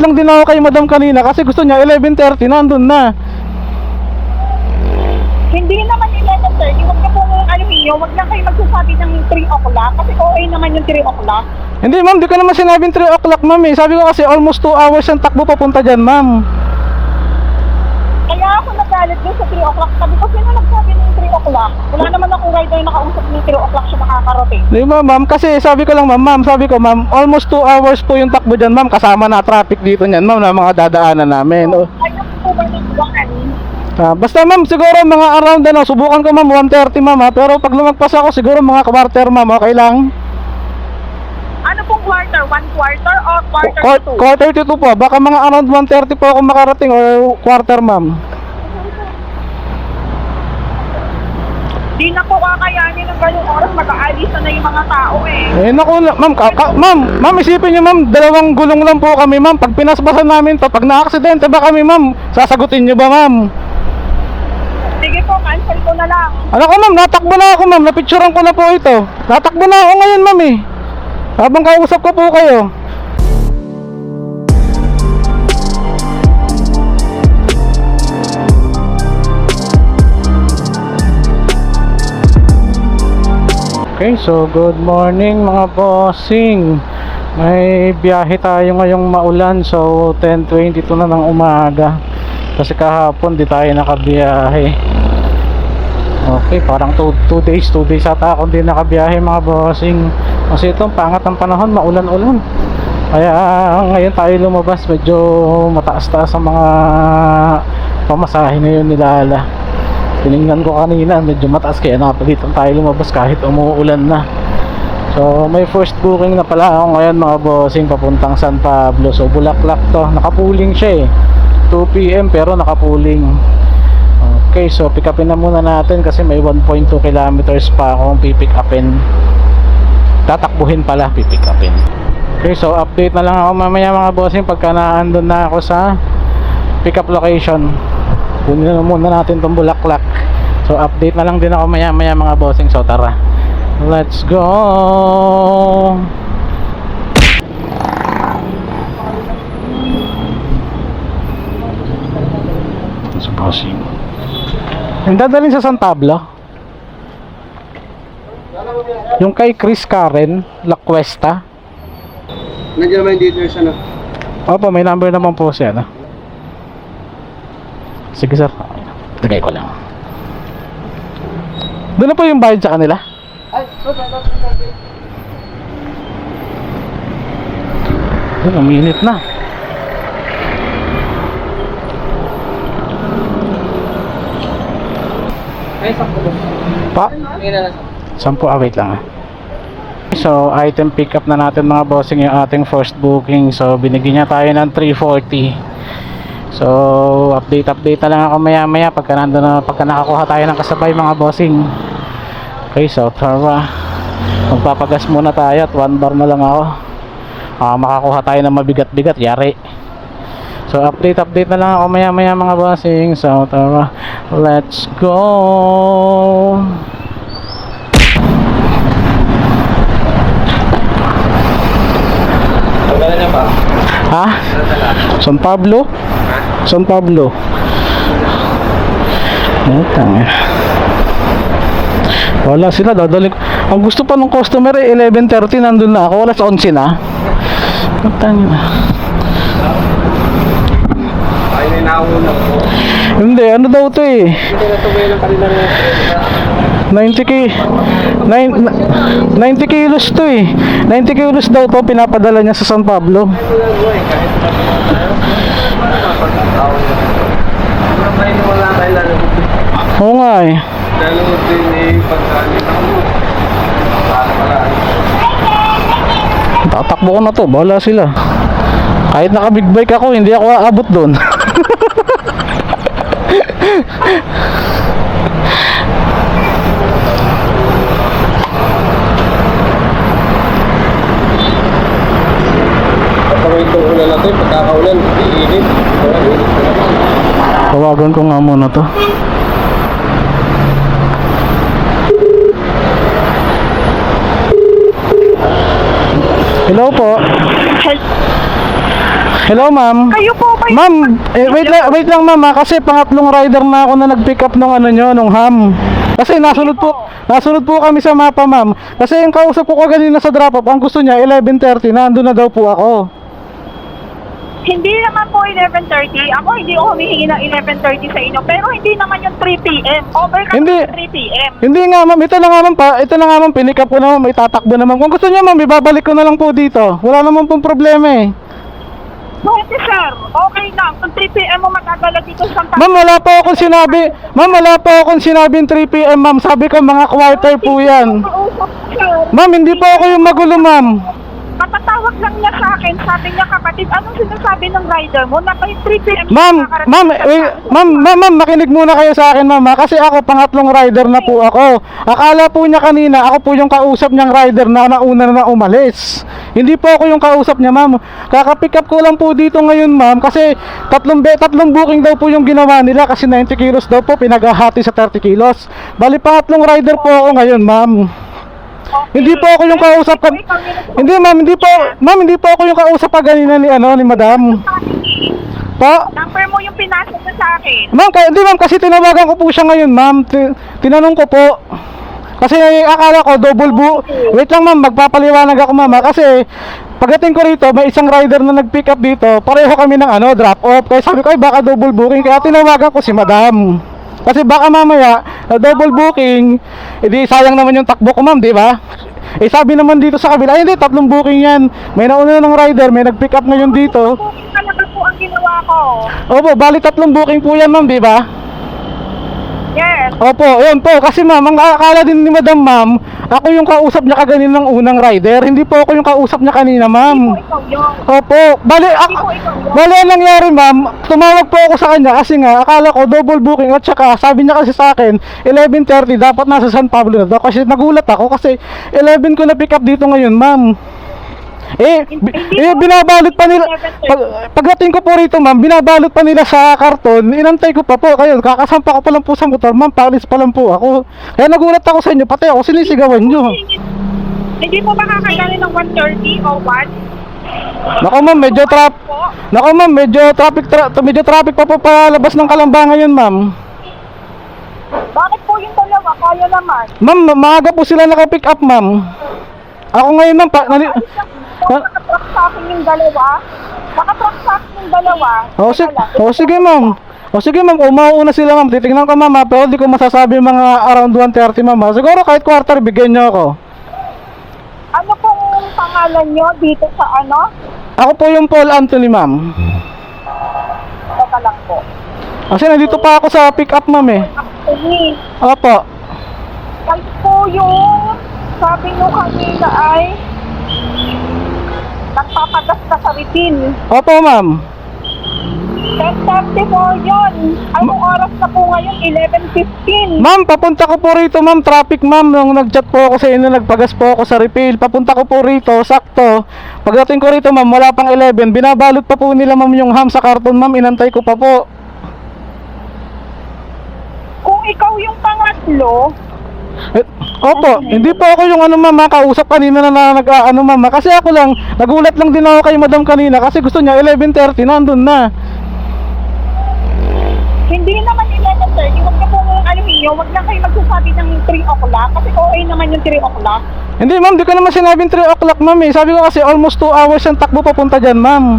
lang din ako kay madam kanina kasi gusto niya 11:30 nandun na. Hindi naman 11, sir. Huwag na po ano niyo, huwag lang kayo magsasabi ng 3 o'clock kasi okay naman yung 3 o'clock. Hindi ma'am, di ko naman sinabing 3 o'clock ma'am eh. Sabi ko kasi almost 2 hours yung takbo papunta dyan ma'am. Kaya ako nagalit doon sa 3 o'clock. Sabi ko, sino nagsabi ng 3 o'clock? Wala naman akong rider na nakausap ng 3 o'clock siya makakarating. Di ba ma'am, kasi sabi ko lang ma'am, sabi ko ma'am, almost 2 hours po yung takbo dyan ma'am. Kasama na traffic dito niyan ma'am na mga dadaanan namin. Ayaw po ba ng Basta ma'am, siguro mga around ano, subukan ko ma'am 1:30 ma'am ha. Pero pag lumagpas ako siguro mga quarter ma'am, okay lang? Ano pong quarter? 1 quarter or quarter to 2? Quarter to 2 po, baka mga around 1:30 po ako makarating or quarter ma'am. Di na po kakayanin ng ganung oras, mag-aalis na yung mga tao eh. Eh naku ma'am, ma'am isipin niyo ma'am, dalawang gulong lang po kami ma'am. Pag pinasbasan namin to, pag na-aksidente ba kami ma'am, sasagutin niyo ba ma'am? Sige po, cancel ko na lang. Ano ko ma'am, natakbo na ako ma'am, napicturean ko na po ito. Natakbo na ako ngayon ma'am eh. Habang kausap ko po kayo. Okay, so good morning mga bossing. May biyahe tayo ngayong maulan, so 10:22 na ng umaga. Kasi kahapon di tayo nakabiyahe. Okay, parang 2 days ata ako hindi nakabiyahe mga bossing. Kasi itong pangat ng panahon, maulan-ulan. Kaya ngayon tayo lumabas, medyo mataas-taas ang mga pamasahe ngayon nilala. Tinignan ko kanina, medyo mataas kaya napalitan tayo lumabas kahit umuulan na. So may first booking na pala ako ngayon mga bossing papuntang San Pablo. So Bulaklak to, nakapuling siya eh, 2 PM pero nakapuling. Okay, so pick upin na muna natin kasi may 1.2 kilometers pa akong pipick upin. Tatakbuhin pala, pipick upin. Okay, so update na lang ako mamaya mga bossing pagka naandun na ako sa pick up location. Kunin na muna natin tong Bulaklak. So update na lang din ako maya mga bossing. So tara, let's go. Sa bossing, yung dadalhin sa San Pablo, yung kay Chris Karen La Cuesta. Nandiyan naman yung details ano? Opo, may number naman po siya no? Sige sir, lagay ko lang. Doon na po yung bayad sa kanila. Ay, Doon, uminit na. ay, sakto ba? Pa? Tingin na lang. 10, wait lang. So item pick up na natin mga bossing yung ating first booking. So binigyan niya tayo ng 340. So update na lang ako maya pagka nandun na, pagka nakakuha tayo ng kasabay mga bossing. Okay, so tara, magpapagas muna tayo at 1 bar na lang ako. Makakuha tayo ng mabigat-bigat, yari. So update na lang ako maya mga bossing. So tara, let's go. Tagalan niya pa? Ha? San Pablo? San Pablo. Tanga. Wala sila, dadalik. Ang gusto pa ng customer eh 11:30 nandun na ako, wala sa 11 na. Tanga. Ay, may nauna po. Hindi, ano daw to eh. Hindi na tumay ng kanila na 90 kilos to eh. 90 kilos daw to, pinapadala niya sa San Pablo. Oo nga eh. Lalo din eh, pagkalit ako. Tatakbo ko na to, bahala sila. Kahit naka big bike ako, hindi ako aabot doon. Kapag itong ulan natin, pagkakaulan, iinit. Tawagan ko nga muna to. Hello po. Hello, ma'am. Kayo po ba Ma'am, wait lang ma'am, kasi pangatlong rider na ako na nag-pick up nung ano nyo, nung ham. Kasi nasunod po kami sa mapa, ma'am. Kasi yung kausap ko kanina sa drop-off, ang gusto niya 11:30, nandun na daw po ako. Hindi naman po 11:30. Ako hindi ako humihingi ng 11:30 sa inyo. Pero hindi naman yung 3 p.m. Over ka Hindi. 3 p.m. Hindi nga ma'am, ito na nga ma'am, pinick up ko na ma'am, itatakbo na ma'am. Kung gusto niya ma'am, ibabalik ko na lang po dito. Wala naman pong problema eh. Pwede sir, okay lang. Kung 3 p.m. mo matagala dito sa Ma'am, wala po akong sinabing 3 p.m. ma'am. Sabi ko mga quarter po yan. Ma'am, hindi po ako yung magulo ma'am. Matatawag lang niya sa akin. Sabi niya, kapatid, anong sinasabi ng rider mo? Na by 3 p.m. Ma'am, makinig muna kayo sa akin ma'am ha? Kasi ako pangatlong rider na po ako. Akala po niya kanina ako po yung kausap niyang rider na nauna na umalis. Hindi po ako yung kausap niya ma'am. Kaka-pick up ko lang po dito ngayon ma'am kasi tatlong booking daw po yung ginawa nila kasi 90 kilos daw po pinaghahati sa 30 kilos. Bali pangatlong rider po ako ngayon ma'am. Hindi po ako yung kausap hindi po ako yung kausap kanina ni madam. Pa? Number mo yung pinasa mo sa akin. Ma'am, hindi ma'am kasi tinawagan ko po siya ngayon, ma'am. Tinanong ko po. Kasi akala ko Wait lang ma'am, magpapaliwanag ako ma'am. Kasi pagdating ko rito, may isang rider na nag-pick up dito. Pareho kami ng drop off. Kaya sabi ko, ay baka double booking. Kaya tinawagan ko si madam. Kasi baka mamaya, double booking, edi sayang naman yung takbo ko ma'am, di ba? Eh sabi naman dito sa kabila, ay hindi, tatlong booking yan. May nauna ng rider, may nag-pick up ngayon dito. Booking talaga po ang ginawa ko. Opo, bali tatlong booking po yan ma'am, di ba? Yes. Opo, yun po. Kasi ma'am, ang akala din ni madam ma'am, ako yung kausap niya kaganin ng unang rider. Hindi po ako yung kausap niya kanina ma'am. Ikaw yun. Opo, bali ang nangyari ma'am, tumawag po ako sa kanya kasi nga akala ko double booking at saka sabi niya kasi sa akin 11:30 dapat nasa San Pablo na daw kasi nagulat ako kasi 11 ko na pick up dito ngayon ma'am. Binabalot pa nila pagdating ko po rito ma'am, binabalot pa nila sa karton, inantay ko pa po kayo, kakasampa ko pa lang po sa motor ma'am, palis pa lang po ako. Kaya nagulat ako sa inyo, pati ako sinisigawan nyo. Hindi po ba kakagaling ng 1:30 o 1? Nako ma'am, medyo traffic pa po palabas ng Kalamba ngayon ma'am. Bakit po yung dalawa? Kaya naman. Ma'am, maaga po sila naka-pick up ma'am. Ako ngayon ma'am, Nakatrack sa akin yung dalawa. Nakatrack sa akin yung dalawa. Sige ma'am. Sige ma'am, umauna sila ma'am. Titignan ko ma'am, pero di ko masasabi mga around 1:30 ma'am. Siguro kahit quarter bigyan niyo ako. Ano pong pangalan nyo dito sa ano? Ako po yung Paul Anthony ma'am. Teka lang po. Kasi nandito pa ako sa pick up ma'am eh. Actually, Opo. kahit po yung sabi nyo kanina ay nagpapadasta sa refill. Opo ma'am. 10:30 po yun. Anong oras na po ngayon? 11:15. Ma'am, papunta ko po rito ma'am, traffic ma'am. Nung nag-chat po ako sa inyo, nagpagas po ako sa refill. Papunta ko po rito, sakto. Pagdating ko rito ma'am, wala pang 11. Binabalot pa po nila ma'am yung ham sa karton ma'am, inantay ko pa po. Kung ikaw yung pangatlo, Opo, hindi po ako yung ma'am, kausap kanina na ma'am. Kasi ako lang, nagulat lang din ako kay madam kanina kasi gusto niya 11:30, nandun na. hindi naman 11:30. Huwag na po wag lang kayo magsasabi ng 3 o'clock kasi okay naman yung 3 o'clock. Hindi ma'am, di ko naman sinabing 3 o'clock ma'am eh. Sabi ko kasi almost 2 hours yung takbo papunta dyan ma'am.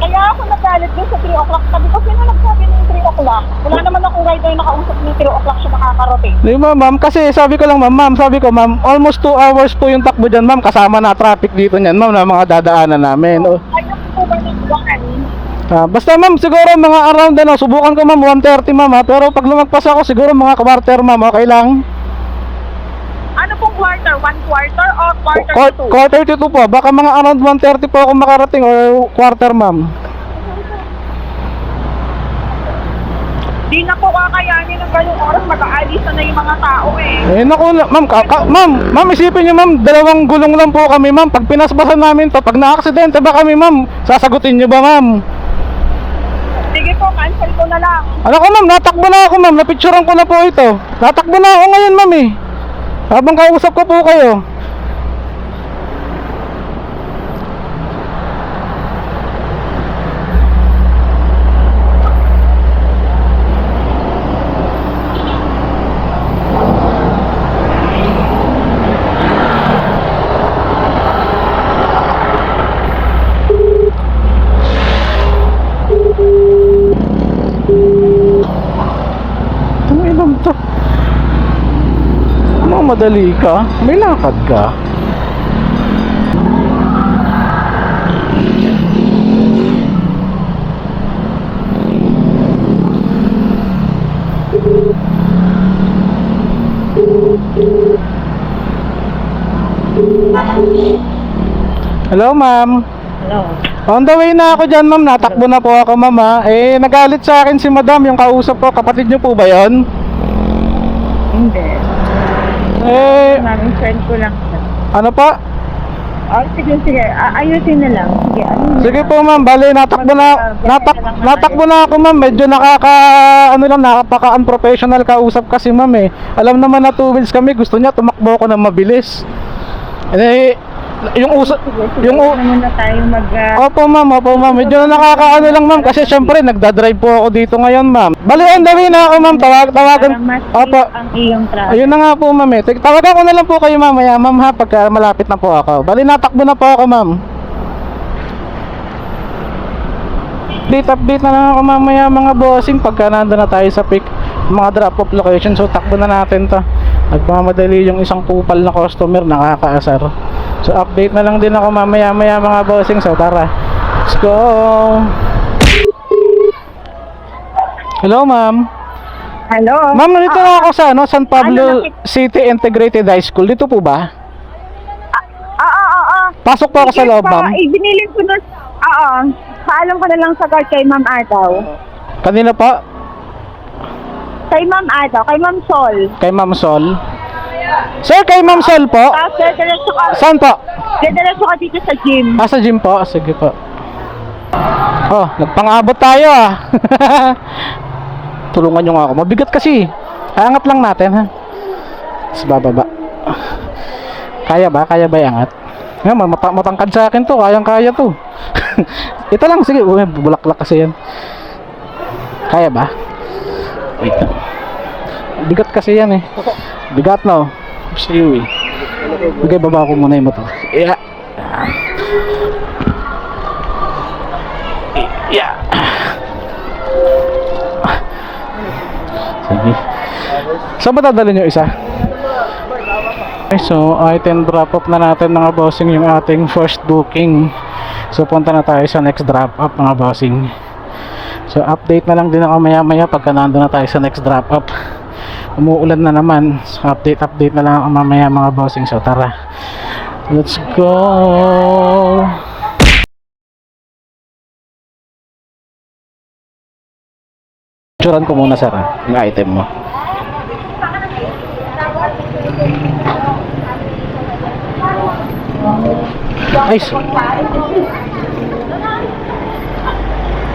Kaya ako nagalit doon sa 3 o'clock. Sabi ko, sino nagsabi ng 3 o'clock? Wala naman akong rider na nakausap ng 3 o'clock siya makakarating. Di ba ma'am, kasi sabi ko lang ma'am, sabi ko ma'am, almost 2 hours po yung takbo dyan ma'am, kasama na traffic dito niyan ma'am, na mga dadaanan namin. Ayaw po ba nagbukan? Basta ma'am, siguro mga around subukan ko ma'am 1:30 ma'am ha, pero pag lumagpas ako siguro mga quarter ma'am, okay lang? Ano pong quarter? 1 quarter or quarter 2? Quarter to 2 po, baka mga around 1:30 po ako makarating or quarter ma'am. Di na po kakayanin ng ganyong oras, mag-aalisa na yung mga tao eh. Naku ma'am, isipin niyo ma'am, dalawang gulong lang po kami ma'am. Pag pinasbasan namin to, pag na-aksidente ba kami ma'am, sasagutin niyo ba ma'am? Sige po, cancel ko na lang. Ano ko ma'am, natakbo na ako ma'am, napicturean ko na po ito. Natakbo na ako ngayon ma'am eh. Habang kausap ko po kayo. nagmamadali ka? May lakad ka? Hello, ma'am. Hello. On the way na ako dyan, ma'am. Natakbo na po ako, ma'am, ha. Eh, nagalit sa akin si madam, yung kausap ko. Kapatid niyo po ba yon? Hindi. Eh, Maraming friend ko lang. ano pa? Oh, sige. Ayusin na lang. Sige, Sige po, ma'am. Bale, natakbo na ako, ma'am. Medyo napaka-unprofessional kausap kasi, ma'am, eh. Alam naman na 2 wheels kami. Gusto niya tumakbo ako ng mabilis. Eh, naman na tayo Opo, ma'am. Medyo nakakaano lang, ma'am. Kasi syempre, nagdadrive po ako dito ngayon, ma'am. Bali, on the way na ako, ma'am. Tawagan. para mas Opo. ang iyong traffic. Ayun na nga po, ma'am. Tawagan ko na lang po kayo mamaya, ma'am, ha. Pagka malapit na po ako. Bali, natakbo na po ako, ma'am. Update na lang ako mamaya, mga bossing. Pagka nandun na tayo sa pick, mga drop-off location. So, takbo na natin to. Nagmamadali yung isang kupal na customer, nakakaasar. So, update na lang din ako mamaya mga bossing. So, tara, let's go. Hello, ma'am. Hello? Ma'am, nandito na ako sa San Pablo Ano, City Integrated High School. Dito po ba? Oo. Pasok po ako sa loob, ma'am. Ibinilin ko na, paalam ko na lang sa guard kay Ma'am Adaw. Kanina pa? Kay Ma'am Adaw, kay Ma'am Sol. Kay Ma'am Sol. Sir, kay Ma'am Sol po? Tapos, diretso ka dito sa gym. Sa gym po? Sige po. Oh, nagpang-abot tayo, ah. Tulungan nyo nga ako. Mabigat kasi. Angat lang natin, ha. Tapos bababa. Kaya ba? Kaya ba iangat? Ngayon, matangkad sa akin to. Kayang-kaya to. Ito lang, sige. Bulaklak kasi yan. Kaya ba? Wait lang. Bigat kasi yan, eh. Bigat, no? Sige, eh. Bigay, baba ko muna yung motor. Yeah. Yeah. Sige. Saan ba dadalhin yung isa? Okay, so item drop off na natin, mga bossing, yung ating first booking. So punta na tayo sa next drop off, mga bossing. So update na lang din ako maya pagka nandun na tayo sa next drop off. Umuulan na naman, so update na lang ako mamaya, mga bossing. So tara, let's go. Picturean ko muna, sir, yung item mo. Ay,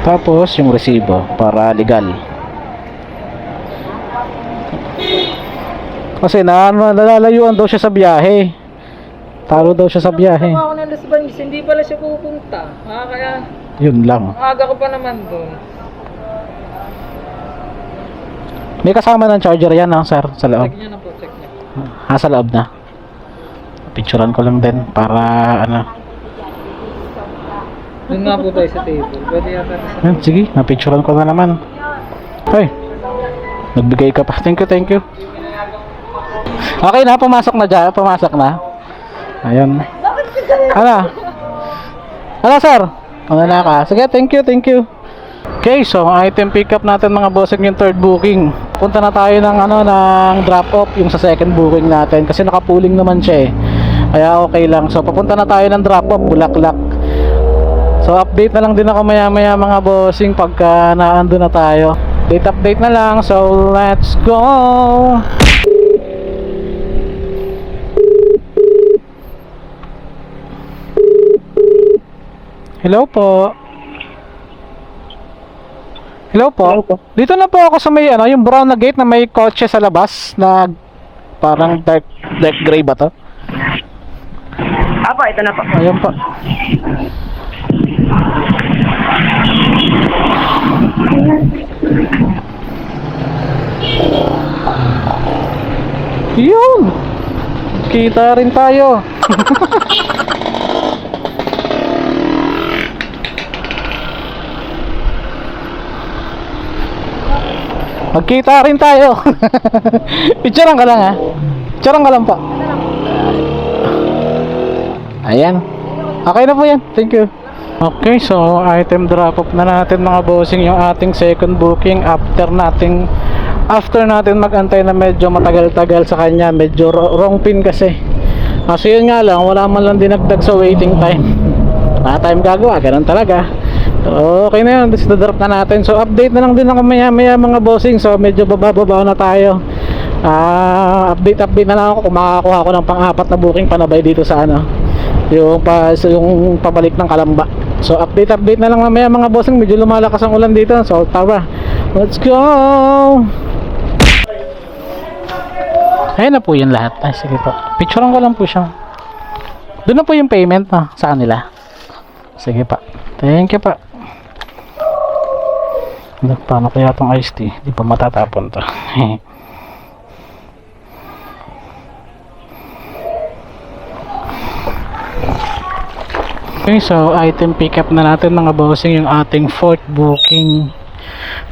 tapos yung resibo para legal. Kasi nalalayuan daw siya sa biyahe. Talo daw siya sa biyahe. Ako ng Las Baños, hindi pala siya pupunta. Kaya Yun lang. aga ko pa naman doon. May kasama ng charger yan, sir, sa loob. Check niya na po, check niya. Sa loob na. Picturean ko lang din para ano. Doon nga po tayo sa table. Pwede yata na sa... Yan, sige, napicturean ko na naman. Ay, nagbigay ka pa. Thank you. Okay na, pumasok na dyan. Pumasok na. Ayun. Ano, sir? Ano na ka? Sige, thank you. Okay, so item pick up natin, mga bossing, yung third booking. Punta na tayo ng ng drop off yung sa second booking natin kasi nakapuling naman siya, eh. Kaya okay lang. So papunta na tayo ng drop off, Bulaklak. So update na lang din ako maya mga bossing pagka naando na tayo. Update na lang. So let's go. Hello po. Dito na po ako sa may yung brown na gate na may kotse sa labas na parang dark gray ba to? Apo, ito na po. Ayun po. Yun. Kita rin tayo. Magkita rin tayo. Picturean ka lang, ha. Picturean ka lang po. Ayan. Okay na po yan. Thank you. Okay, so item drop off na natin mga bossing yung ating second booking after natin mag-antay na medyo matagal-tagal sa kanya. Medyo wrong pin kasi. Kasi yun nga lang, wala man lang dinagdag sa waiting time. Wala tayong gagawa, ganun talaga. So, okay na yun, drop na natin. So update na lang din ako maya mga bossing. So medyo baba na tayo. Update na lang ako kung makakakuha ako ng pang-apat na booking panabay dito sa yung pabalik ng Kalamba. So update na lang mamaya mga bossing. Medyo lumalakas ang ulan dito. So tara, let's go. Ayun na po yung lahat. Ay sige po, picturean ko lang po siya. Doon na po yung payment sa kanila. Sige pa, thank you pa. Paano kaya itong iced tea? Di pa matatapon to. Okay, so item pick up na natin mga bossing yung ating fourth booking.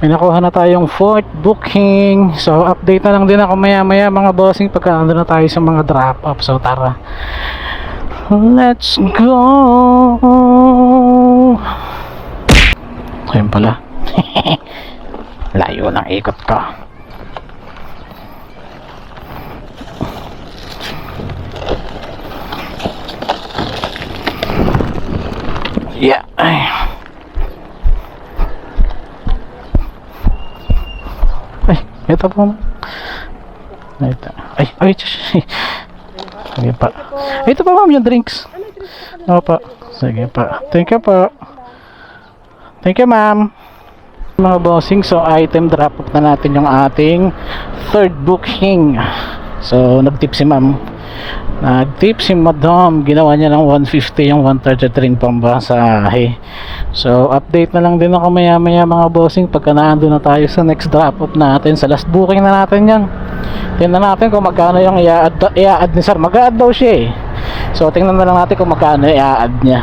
May nakuha na tayong fourth booking. So update na lang din ako maya mga bossing pagka ando na tayo sa mga drop up. So tara, let's go. Ayun pala. Layo ng ikot ko. Yeah. Ay, ito po. Ito. Ay, sige pa. Ito pa ma'am yung drinks. Opo. Sige pa. Thank you po. Thank you ma'am. Mga bossing, so item drop up na natin yung ating third booking. So nagtip si ma'am. Nagtip si madam, ginawa niya ng 150 yung 133 pambasahe. So update na lang din ako maya mga bossing pagka naandun na tayo sa next drop up natin, sa last booking na natin yan. Tingnan natin kung magkano yung i-add ni sir. Mag-a-add daw siya so tingnan na lang natin kung magkano i-add niya.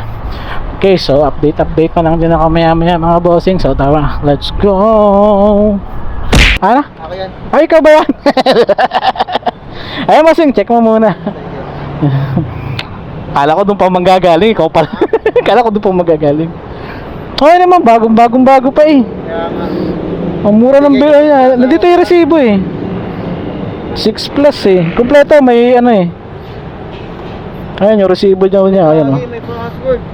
Okay, so update na lang din ako maya mga bossing. So tara, let's go. Ano? Ako yan. Ay, ikaw ba yan? Ay, masing, check mo muna. Kala ko doon pa manggagaling. Ikaw pala. Kala ko doon pa manggagaling. Okay naman, bagong-bago pa eh. Kaya nga. Ang mura ng bill niya. Nandito yung resibo eh. 6 plus eh. Kompleto, may ano eh. Ayan yung resibo niya. Ayan oh. May password.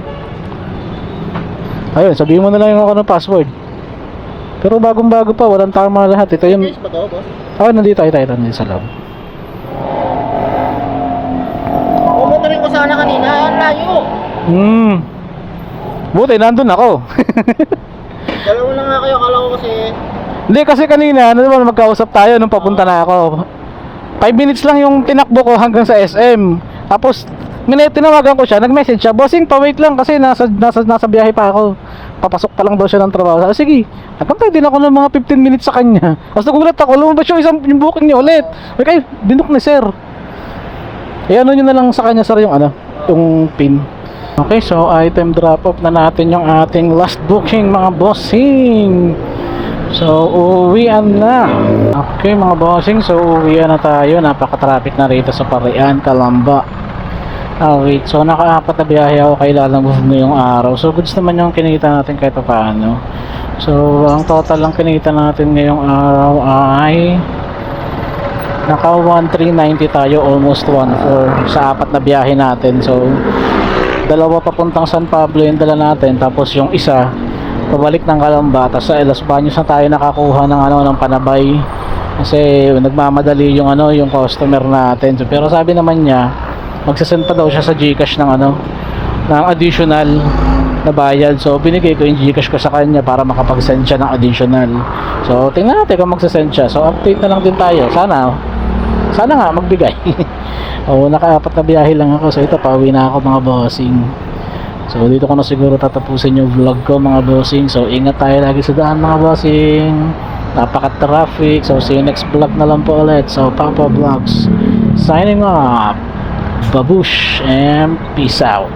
Ayun, sabihin mo na lang yung ako ng password. Pero bagong-bago pa, walang tama lahat. Ito yung... Yes ba to, boss? nandito nandito sa loob. Pumunta rin ko sana kanina. Ang layo. Buti, nandun ako. Dalawa na nga kayo. Akala ko kasi... Hindi, kasi kanina, magkausap tayo nung papunta na ako. 5 minutes lang yung tinakbo ko hanggang sa SM. Tapos, tinawagan ko siya, nag-message siya, bossing, pa-wait lang kasi nasa biyahe pa ako. Papasok pa lang daw siya ng trabaho. Sabi, sige, nagkantay din ako ng mga 15 minutes sa kanya. Tapos nagulat ako, lumabas yung booking niya ulit. Okay, binok ni sir. Ano nyo na lang sa kanya sir yung yung pin. Okay, so item drop off na natin yung ating last booking mga bossing. So uwian na. Okay mga bossing, so uwian na tayo. Napaka-traffic na rito sa Parian, Kalamba. Wait, so naka-apat na biyahe ako kay Lalamove ngayong araw. So goods naman yung kinita natin kahit paano. So ang total lang kinita natin ngayong araw ay naka 1,390 tayo, almost 1,400 sa apat na biyahe natin. So dalawa papuntang San Pablo yung dala natin, tapos yung isa pabalik ng Kalamba. Tapos sa Los Baños na tayo nakakuha ng ng panabay kasi nagmamadali yung yung customer natin. So, pero sabi naman niya magsasend pa daw siya sa GCash ng ng additional na bayad. So binigay ko yung GCash ko sa kanya para makapag-send siya ng additional. So tingnan natin kung magsasend siya. So update na lang din tayo. Sana nga magbigay. Naka-apat na biyahe lang ako. So ito, pauwi na ako mga bossing. So dito ko na siguro tatapusin yung vlog ko mga bossing. So ingat tayo lagi sa daan mga bossing. Napaka-traffic. So see you next vlog na lang po ulit. So Papa Vlogs signing off. Babush and peace out.